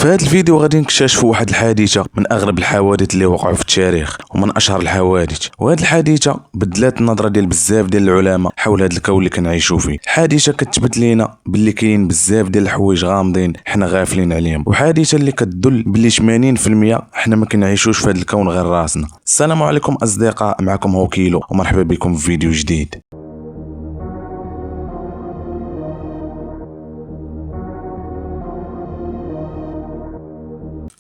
في هذا الفيديو غادي نكتشفوا واحد الحادثه من اغرب الحوادث اللي وقعوا في التاريخ ومن اشهر الحوادث، وهذه الحادثه بدلات النظره ديال بزاف ديال العلماء حول هذا الكون اللي كنعيشوا فيه. حادثه كتثبت لينا باللي كاين بزاف ديال الحوايج غامضين حنا غافلين عليهم، وحادثه اللي كتدل باللي 80% حنا ما كنعيشوش في هذا الكون غير راسنا. السلام عليكم اصدقاء، معكم هو كيلو ومرحبا بكم في فيديو جديد.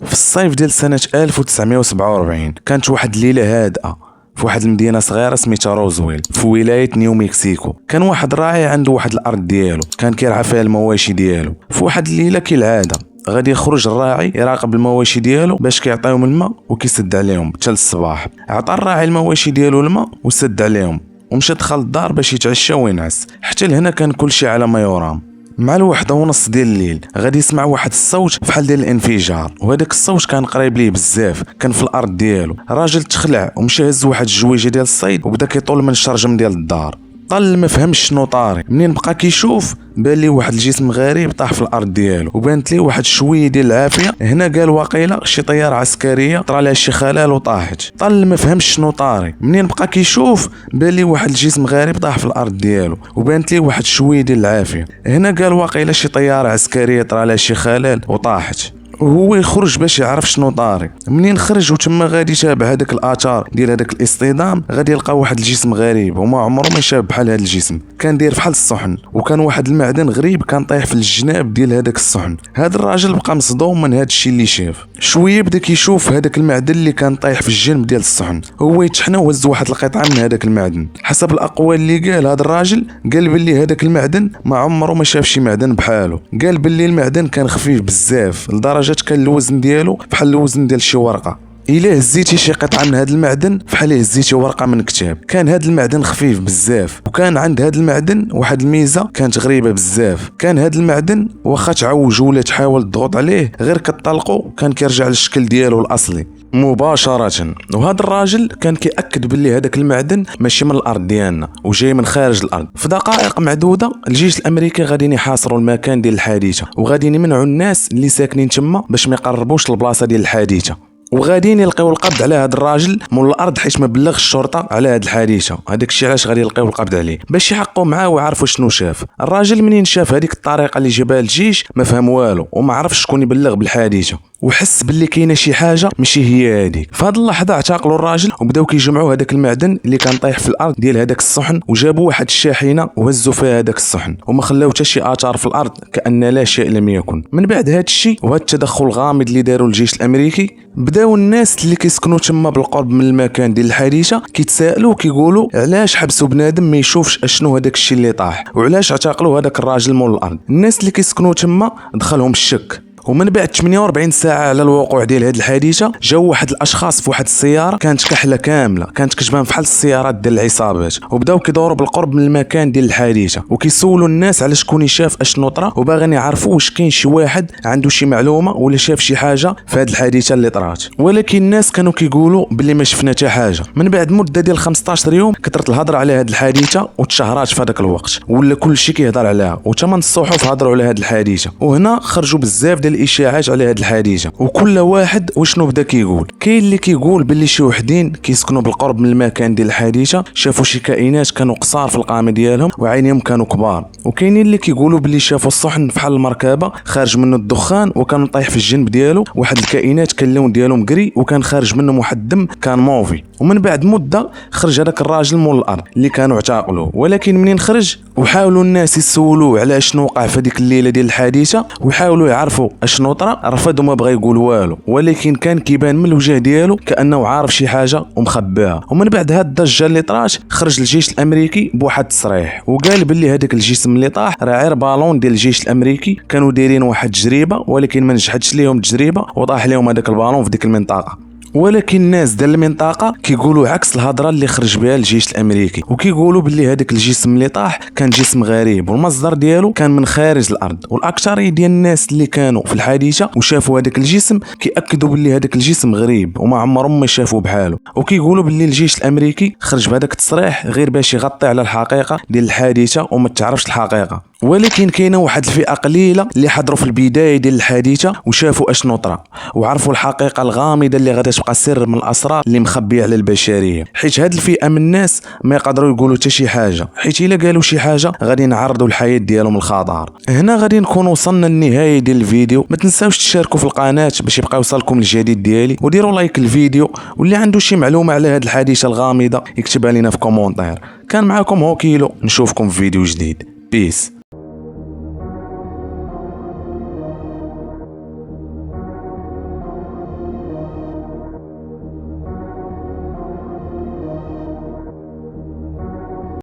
في الصيف ديال سنة 1947 كانت واحد الليلة هادئة في واحد المدينة صغيرة سميتها روزويل في ولاية نيو مكسيكو. كان واحد راعي عنده واحد الأرض ديالو كان كيرعى فيها المواشي ديالو. في واحد الليلة كالعادة غادي يخرج الراعي يراقب المواشي ديالو باش كيعطيهم الماء وكيسد عليهم حتى للصباح. عطى الراعي المواشي ديالو الماء وسد عليهم ومشى دخل الدار باش يتعشى وينعس. حتى لهنا كان كلشي على ما يرام. مع 1:30 ديال الليل غادي يسمع واحد الصوت بحال ديال الانفجار، وهذاك الصوت كان قريب ليه بزاف، كان في الارض ديالو. الراجل تخلع ومشى هز واحد الجويجه ديال الصيد وبدا كيطول من الشرجم ديال الدار. طل ما فهمش شنو طاري. منين بقى كيشوف بان ليه واحد الجسم غريب طاح في الارض ديالو وبانت ليه واحد شويه ديال العافيه. هنا قال واقيلا شي طياره عسكريه طرا لها شي خلل وطاحت. طل ما فهمش شنو طاري. منين بقى كيشوف بان ليه واحد الجسم غريب طاح في الارض ديالو وبانت ليه واحد شويه ديال العافيه. هنا قال واقيلا شي طياره عسكريه طرا لها شي خلل وطاحت. وهو يخرج باش يعرف شنو طاري. منين خرج وتما غادي يتابع هذاك الاثار ديال هذاك الاصطدام غادي يلقى واحد الجسم غريب وما عمره ما شاف بحال هذا الجسم. كان داير بحال الصحن وكان واحد المعدن غريب كان طايح في الجناب ديال هذاك الصحن. هذا الراجل بقى مصدوم من هذا الشيء اللي شاف. شويه بدا كيشوف هذاك المعدن اللي كان طايح في الجنب ديال الصحن. هو يتحنى وهز واحد القطعه من هذاك المعدن. حسب الاقوال اللي قال هذا الراجل قال باللي هذاك المعدن ما عمره ما شاف شي معدن بحاله. قال باللي المعدن كان خفيف بزاف لدرجه كان الوزن ديالو بحال الوزن ديال شي ورقه. الا هزيتي شي قطعه من هذا المعدن بحال هزيتي ورقه من كتاب. كان هذا المعدن خفيف بزاف، وكان عند هذا المعدن واحد الميزه كانت غريبه بزاف. كان هذا المعدن واخا تعوج ولا تحاول تضغط عليه غير كتطلقو كان كيرجع للشكل ديالو الاصلي مباشره. وهذا الراجل كان كيأكد باللي هذاك المعدن ماشي من الارض ديالنا وجاي من خارج الارض. في دقائق معدوده الجيش الامريكي غادي يحاصروا المكان ديال الحادثه وغادي يمنعوا الناس اللي ساكنين تما باش ما يقربوش للبلاصه ديال الحادثه، وغاديين يلقيو القبض على هذا الراجل مول الارض حيت ما بلغش الشرطه على هذه الحادثه. هذاك الشيء علاش غادي يلقيو القبض عليه باش يحققوا معاه ويعرفوا شنو شاف. الراجل منين شاف هذيك الطريقه اللي جابها الجيش ما فهم والو وما عرفش شكون يبلغ بالحادثه، وحس باللي كاينه شي حاجه ماشي هي هذيك. في هذه اللحظه اعتقلوا الراجل وبداو كيجمعوا هذاك المعدن اللي كان طايح في الارض ديال هذاك الصحن وجابوا واحد الشاحنه وهزوا فيها هذاك الصحن وما خلاو حتى شي اثار في الارض كأن لا شيء لم يكن. من بعد هذا الشيء وهذا التدخل الغامض اللي داروا الجيش الامريكي بداو الناس اللي كيسكنوا تما بالقرب من المكان ديال الحادثه كيتسائلوا وكيقولوا علاش حبسوا بنادم ما يشوفش اشنو هذاك الشيء اللي طاح وعلاش اعتقلوا هذاك الراجل مول الارض. الناس اللي كيسكنوا تما دخلهم الشك. ومن بعد 48 ساعه على الوقوع ديال هذه الحادثه جاو واحد الاشخاص في واحد السياره كانت كحله كامله كانت كتبان بحال السيارات ديال العصابات، وبداو كيدوروا بالقرب من المكان ديال الحادثه وكيسولوا الناس على شكون شاف اشنو طرا وباغيين يعرفوا واش كاين شي واحد عنده شي معلومه ولا شاف شي حاجه في هذه الحادثه اللي طرات. ولكن الناس كانوا كيقولوا باللي ما شفنا حتى حاجه. من بعد مده ديال 15 يوم كثرت الهضره على هذه الحادثه وتشهرات في هذاك الوقت ولا كل شيء كيهضر عليها وثمان الصحف هضروا على هذه الحادثه. وهنا خرجوا بزاف ديال الاشاعات على هذه الحادثه وكل واحد وشنو بدا كيقول. كاين اللي كيقول باللي شي وحدين كيسكنوا بالقرب من المكان ديال الحادثه شافوا شي كائنات كانوا قصار في القامه ديالهم وعينيهم كانوا كبار، وكاينين اللي كيقولوا باللي شافوا الصحن بحال المركبه خارج منه الدخان وكان طايح في الجنب ديالو واحد الكائنات كان اللون ديالهم قري وكان خارج منهم واحد الدم كان موفي. ومن بعد مده خرج هذاك الراجل مول الارض اللي كانوا اعتقلوه. ولكن منين خرج وحاولوا الناس يسولوه على شنو وقع في هذيك الليله ديال الحادثه ويحاولوا يعرفوا اشنو طرا رفض وما بغى يقول والو، ولكن كان كيبان من الوجه ديالو كانه عارف شي حاجه ومخباها. ومن بعد هاد الضجه اللي طرات خرج الجيش الامريكي بواحد التصريح وقال باللي هذاك الجسم اللي طاح راه غير بالون ديال الجيش الامريكي كانوا دايرين واحد التجربه ولكن ما نجحتش ليهم التجربه وطاح لهم هذاك البالون في ديك المنطقه. ولكن الناس ديال المنطقه كيقولوا عكس الهضره اللي خرج بها الجيش الامريكي وكيقولوا باللي هذاك الجسم اللي طاح كان جسم غريب والمصدر ديالو كان من خارج الارض. والاكثريه ديال الناس اللي كانوا في الحادثه وشافوا هذاك الجسم كياكدوا باللي هذاك الجسم غريب وما عمرهم ما شافوا بحاله، وكيقولوا باللي الجيش الامريكي خرج بهذاك التصريح غير باش يغطي على الحقيقه ديال الحادثه وما تعرفش الحقيقه. ولكن كاينه واحد الفئه قليله اللي حضروا في البدايه ديال الحادثه وشافوا اشنو طرا وعرفوا الحقيقه الغامضه اللي غادا تبقى سر من الاسرار اللي مخبيه على البشريه. حيت هاد الفئه من الناس ما يقدروا يقولوا حتى شي حاجه، حيت الا قالوا شي حاجه غادي نعرضوا الحياه ديالهم للخطر. هنا غادي نكون وصلنا للنهايه ديال الفيديو. ما تنساوش تشاركوا في القناه باش يبقى يوصلكم الجديد ديالي، وديروا لايك الفيديو، واللي عنده شي معلومه على هاد الحادثه الغامضه يكتبها لنا في كومونتير. كان معكم هوكيلو، نشوفكم في فيديو جديد. بيس.